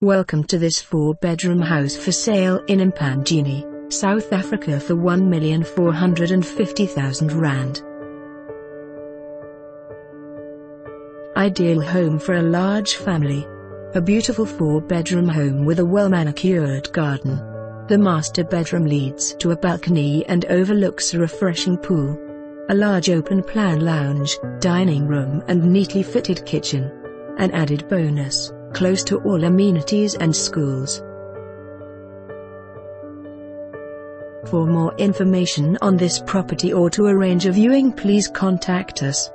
Welcome to this 4-bedroom house for sale in Mpangeni, South Africa for R1,450,000. Ideal home for a large family. A beautiful 4-bedroom home with a well-manicured garden. The master bedroom leads to a balcony and overlooks a refreshing pool. A large open-plan lounge, dining room and neatly fitted kitchen. An added bonus, close to all amenities and schools. For more information on this property or to arrange a viewing, please contact us.